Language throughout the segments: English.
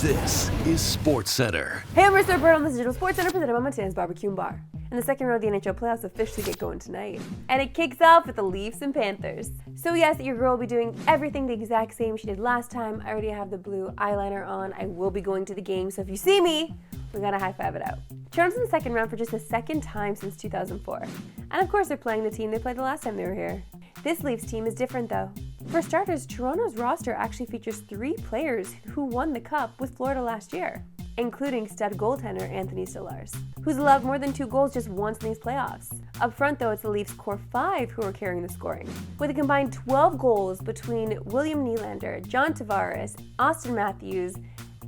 This is Sportscentre. Hey, I'm Mr. Bird on this digital Sports Center presented by Montana's Barbecue and Bar. And the second round of the NHL playoffs officially get going tonight. And it kicks off with the Leafs and Panthers. So yes, your girl will be doing everything the exact same she did last time. I already have the blue eyeliner on. I will be going to the game, so if you see me, we gotta high five it out. Toronto's in the second round for just the second time since 2004. And of course they're playing the team they played the last time they were here. This Leafs team is different though. For starters, Toronto's roster actually features 3 players who won the Cup with Florida last year, including stud goaltender Anthony Stolarz, who's allowed more than 2 goals just once in these playoffs. Up front though, it's the Leafs' core 5 who are carrying the scoring, with a combined 12 goals between William Nylander, John Tavares, Austin Matthews,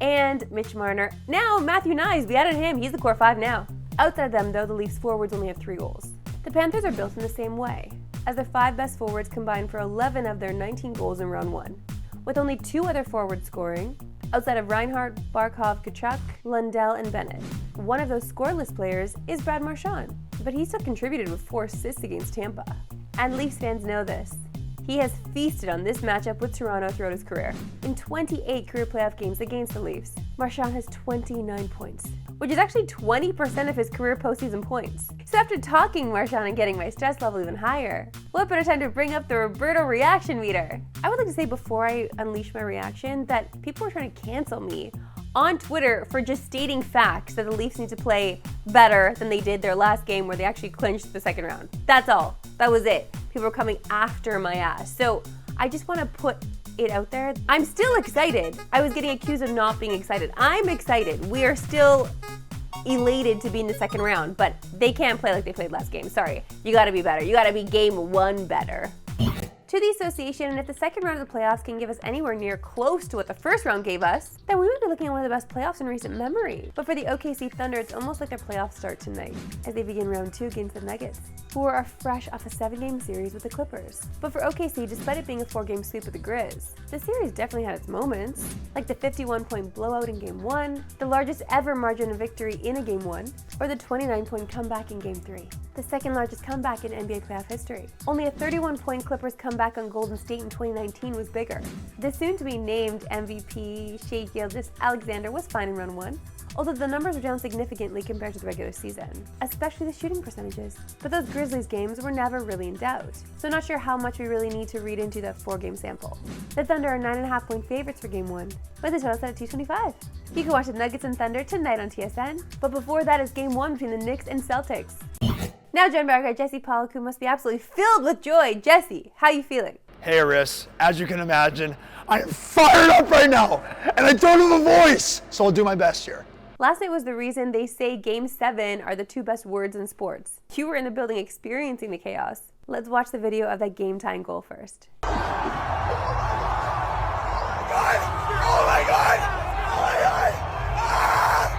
and Mitch Marner. Now Matthew Knies, we added him, he's the core 5 now. Outside them though, the Leafs forwards only have 3 goals. The Panthers are built in the same way, as their 5 best forwards combined for 11 of their 19 goals in round 1, with only 2 other forwards scoring, outside of Reinhart, Barkov, Tkachuk, Lundell, and Bennett. One of those scoreless players is Brad Marchand, but he still contributed with 4 assists against Tampa. And Leafs fans know this. He has feasted on this matchup with Toronto throughout his career. In 28 career playoff games against the Leafs, Marchand has 29 points, which is actually 20% of his career postseason points. So after talking Marchand and getting my stress level even higher, what better time to bring up the Roberto reaction meter? I would like to say before I unleash my reaction that people were trying to cancel me on Twitter for just stating facts that the Leafs need to play better than they did their last game where they actually clinched the second round. That's all. That was it. People were coming after my ass. So I just want to put it out there. I'm still excited. I was getting accused of not being excited. I'm excited. We are still elated to be in the second round, but they can't play like they played last game. Sorry. You got to be better. You got to be game 1 better. To the association, and if the second round of the playoffs can give us anywhere near close to what the first round gave us, then we would be looking at one of the best playoffs in recent memory. But for the OKC Thunder, it's almost like their playoffs start tonight, as they begin round 2 against the Nuggets, who are fresh off a 7-game series with the Clippers. But for OKC, despite it being a 4-game sweep with the Grizz, the series definitely had its moments, like the 51-point blowout in Game 1, the largest ever margin of victory in a Game 1, or the 29-point comeback in Game 3, the second largest comeback in NBA playoff history. Only a 31-point Clippers comeback on Golden State in 2019 was bigger. The soon-to-be-named MVP Shai Alexander was fine in round 1, although the numbers were down significantly compared to the regular season, especially the shooting percentages. But those Grizzlies games were never really in doubt, so not sure how much we really need to read into that 4-game sample. The Thunder are 9.5-point favorites for Game 1, but the total set at 225. You can watch the Nuggets and Thunder tonight on TSN, but before that is Game 1 between the Knicks and Celtics. Now joined by our guy Jesse Pollock, who must be absolutely filled with joy. Jesse, how you feeling? Hey Aris, as you can imagine, I am fired up right now, and I don't have a voice, so I'll do my best here. Last night was the reason they say Game 7 are the 2 best words in sports. You were in the building experiencing the chaos. Let's watch the video of that game-tying goal first. Oh my God! Oh my God! Oh my God! Ah!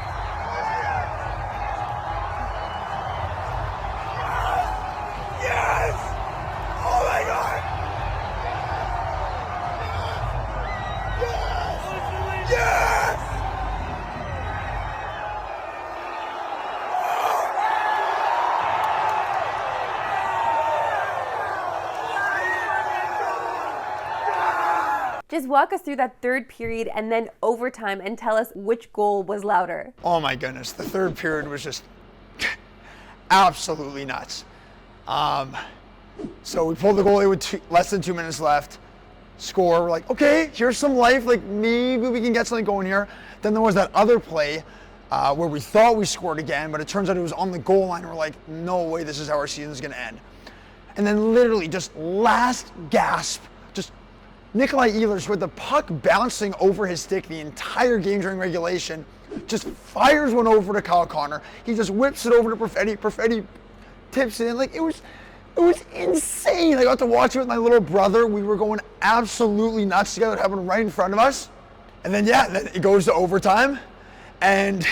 Yes! Oh my God! Yes! Yes! Just walk us through that third period and then overtime and tell us which goal was louder. Oh my goodness, the third period was just absolutely nuts. So we pulled the goalie with less than 2 minutes left. Score, we're like, okay, here's some life, like maybe we can get something going here. Then there was that other play where we thought we scored again, but it turns out it was on the goal line. We're like, no way, this is how our season's gonna end. And then literally just last gasp, just Nikolai Ehlers, with the puck bouncing over his stick the entire game during regulation, just fires one over to Kyle Connor. He just whips it over to Perfetti. Perfetti tips it in. Like, it was insane. I got to watch it with my little brother. We were going absolutely nuts together, having it right in front of us. And then, then it goes to overtime. And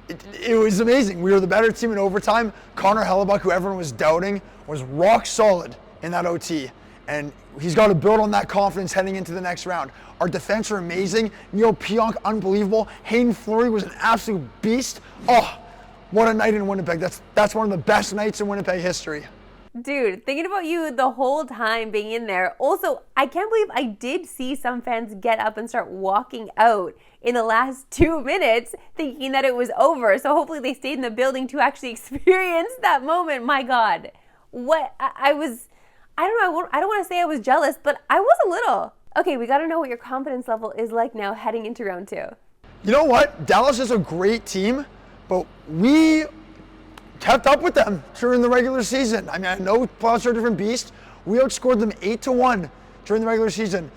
it was amazing. We were the better team in overtime. Connor Hellebuck, who everyone was doubting, was rock solid in that OT. And he's got to build on that confidence heading into the next round. Our defense are amazing. Neil Pionk, unbelievable. Hayden Fleury was an absolute beast. Oh, what a night in Winnipeg. That's one of the best nights in Winnipeg history. Dude, thinking about you the whole time being in there. Also, I can't believe I did see some fans get up and start walking out in the last 2 minutes thinking that it was over. So hopefully they stayed in the building to actually experience that moment. My God. What? I don't know, I don't want to say I was jealous, but I was a little. Okay, we got to know what your confidence level is like now heading into round 2. You know what? Dallas is a great team, but we kept up with them during the regular season. I mean, I know playoffs are a different beast. We outscored them 8-1 during the regular season.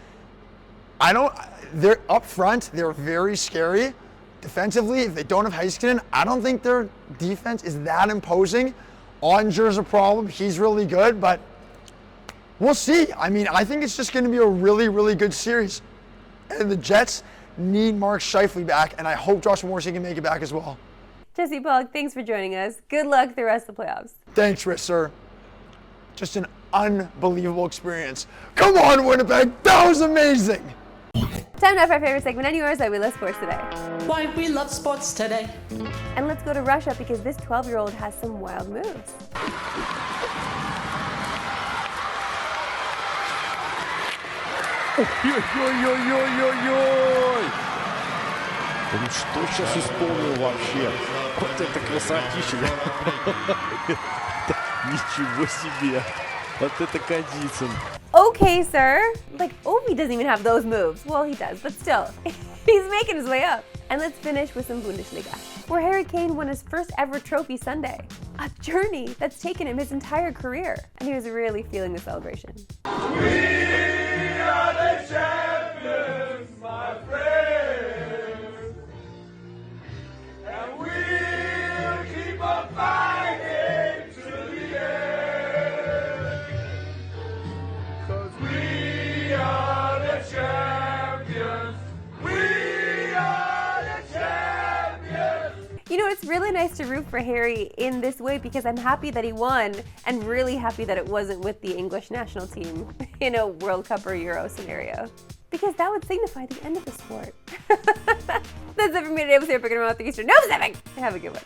They're up front, they're very scary. Defensively, if they don't have Heiskanen, I don't think their defense is that imposing. Ottinger's a problem, he's really good, but we'll see. I mean, I think it's just going to be a really, really good series. And the Jets need Mark Scheifele back, and I hope Josh Morrissey can make it back as well. Jesse Pollock, thanks for joining us. Good luck the rest of the playoffs. Thanks, Rich, sir. Just an unbelievable experience. Come on, Winnipeg. That was amazing. Time now for our favorite segment and yours, Why We Love Sports Today. Why we love sports today. And let's go to Russia because this 12-year-old has some wild moves. Ой-ой-ой-ой-ой-ой! Он что сейчас исполнил вообще? Вот это красотища! Ничего себе! Вот это Кадицын! Okay, sir. Like, Ovi doesn't even have those moves. Well, he does, but still. He's making his way up. And let's finish with some Bundesliga, where Harry Kane won his first ever trophy Sunday. A journey that's taken him his entire career. And he was really feeling the celebration. We are the champions, my friends. And we'll keep on fighting to the end. 'Cause we are the champions. We are the champions. You know, it's really nice to root for Harry in this way because I'm happy that he won and really happy that it wasn't with the English national team in a World Cup or Euro scenario. Because that would signify the end of the sport. That's it for me today. We'll see you picking them out the Eastern. No, Pacific! Have a good one.